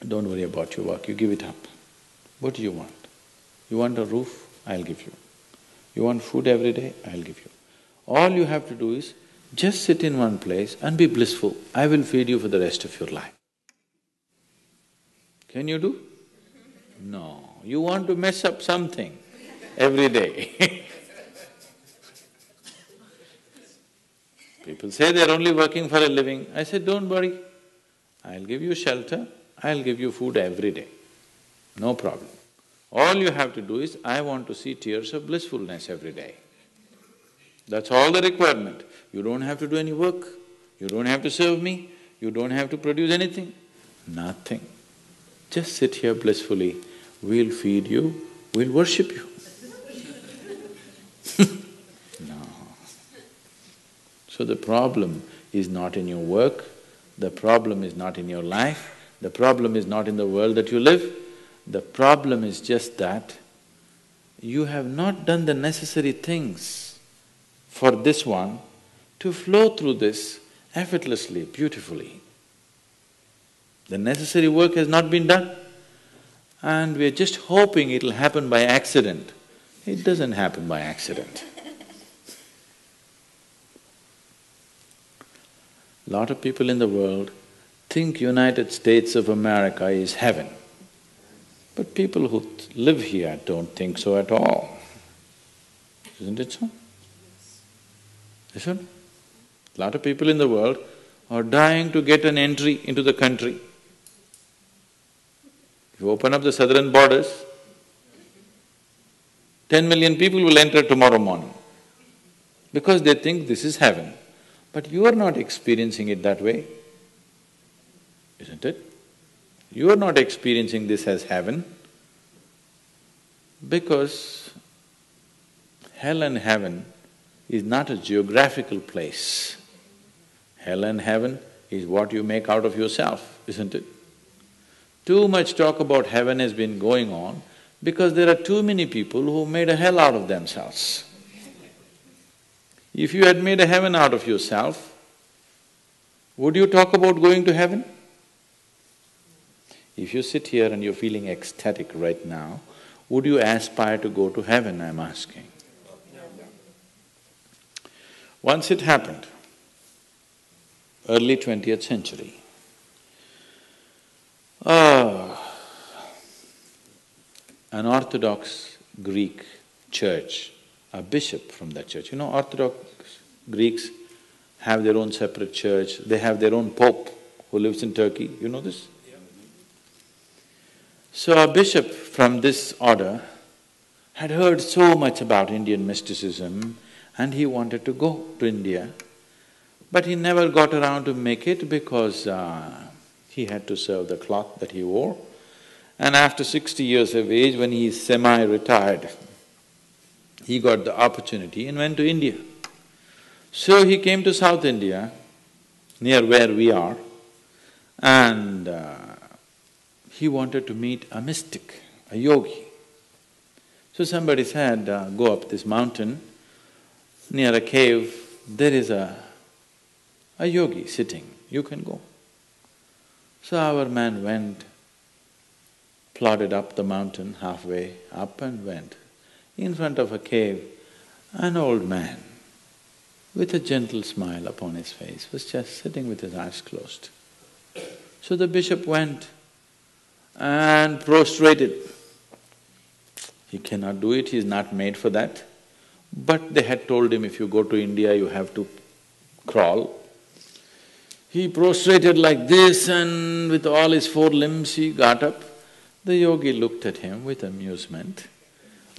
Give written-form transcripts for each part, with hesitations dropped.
don't worry about your work, you give it up. What do you want? You want a roof? I'll give you. You want food every day? I'll give you. All you have to do is just sit in one place and be blissful. I will feed you for the rest of your life. Can you do? No, you want to mess up something every day. People say they're only working for a living. I said, don't worry, I'll give you shelter, I'll give you food every day, no problem. All you have to do is, I want to see tears of blissfulness every day. That's all the requirement. You don't have to do any work, you don't have to serve me, you don't have to produce anything, nothing. Just sit here blissfully, we'll feed you, we'll worship you. No. So the problem is not in your work, the problem is not in your life, the problem is not in the world that you live, the problem is just that you have not done the necessary things for this one to flow through this effortlessly, beautifully. The necessary work has not been done and we're just hoping it'll happen by accident. It doesn't happen by accident. Lot of people in the world think United States of America is heaven. But people who live here don't think so at all. Isn't it so? Isn't it? A lot of people in the world are dying to get an entry into the country. If you open up the southern borders, 10 million people will enter tomorrow morning because they think this is heaven. But you are not experiencing it that way, isn't it? You are not experiencing this as heaven because hell and heaven is not a geographical place. Hell and heaven is what you make out of yourself, isn't it? Too much talk about heaven has been going on because there are too many people who made a hell out of themselves. If you had made a heaven out of yourself, would you talk about going to heaven? If you sit here and you're feeling ecstatic right now, would you aspire to go to heaven, I'm asking? Once it happened, early 20th century, an Orthodox Greek church, a bishop from that church, Orthodox Greeks have their own separate church, they have their own pope who lives in Turkey, you know this? So a bishop from this order had heard so much about Indian mysticism and he wanted to go to India, but he never got around to make it because he had to serve the cloth that he wore. And after 60 years of age, when he is semi-retired, he got the opportunity and went to India. So he came to South India, near where we are, and he wanted to meet a mystic, a yogi. So somebody said, go up this mountain, near a cave, there is a yogi sitting, you can go. So our man went, plodded up the mountain, halfway up and went. In front of a cave, an old man with a gentle smile upon his face was just sitting with his eyes closed. So the bishop went and prostrated. He cannot do it, he is not made for that. But they had told him, if you go to India, you have to crawl. He prostrated like this and with all his four limbs he got up. The yogi looked at him with amusement.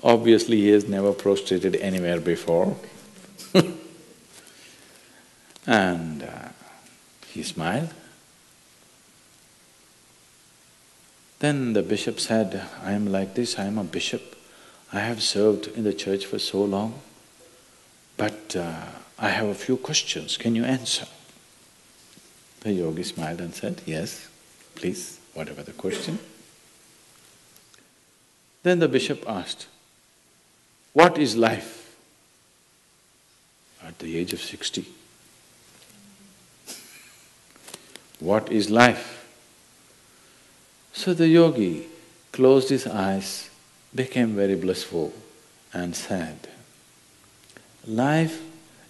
Obviously, he has never prostrated anywhere before. And he smiled. Then the bishop said, I am like this, I am a bishop. I have served in the church for so long, but I have a few questions, can you answer? The yogi smiled and said, yes, please, whatever the question. Then the bishop asked, what is life? At the age of 60. What is life? So the yogi closed his eyes, became very blissful and said, life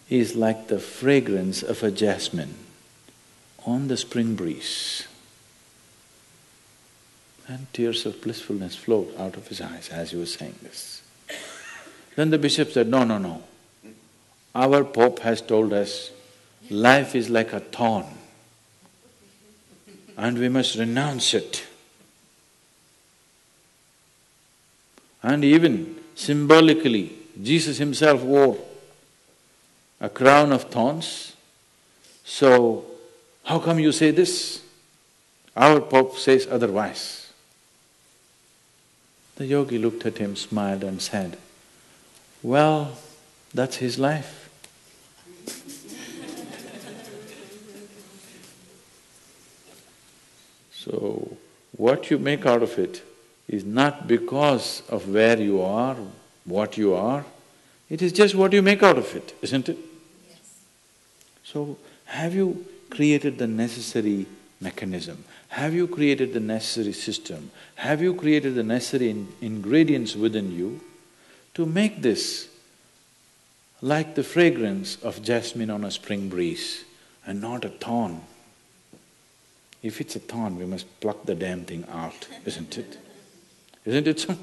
is like the fragrance of a jasmine on the spring breeze. And tears of blissfulness flowed out of his eyes as he was saying this. Then the bishop said, no, no, no. Our Pope has told us life is like a thorn and we must renounce it. And even symbolically, Jesus himself wore a crown of thorns. So, how come you say this? Our Pope says otherwise. The yogi looked at him, smiled and said, well, that's his life. So, what you make out of it is not because of where you are, what you are, it is just what you make out of it, isn't it? Yes. So, have you created the necessary mechanism? Have you created the necessary system? Have you created the necessary ingredients within you to make this like the fragrance of jasmine on a spring breeze and not a thorn? If it's a thorn, we must pluck the damn thing out, isn't it? Isn't it so?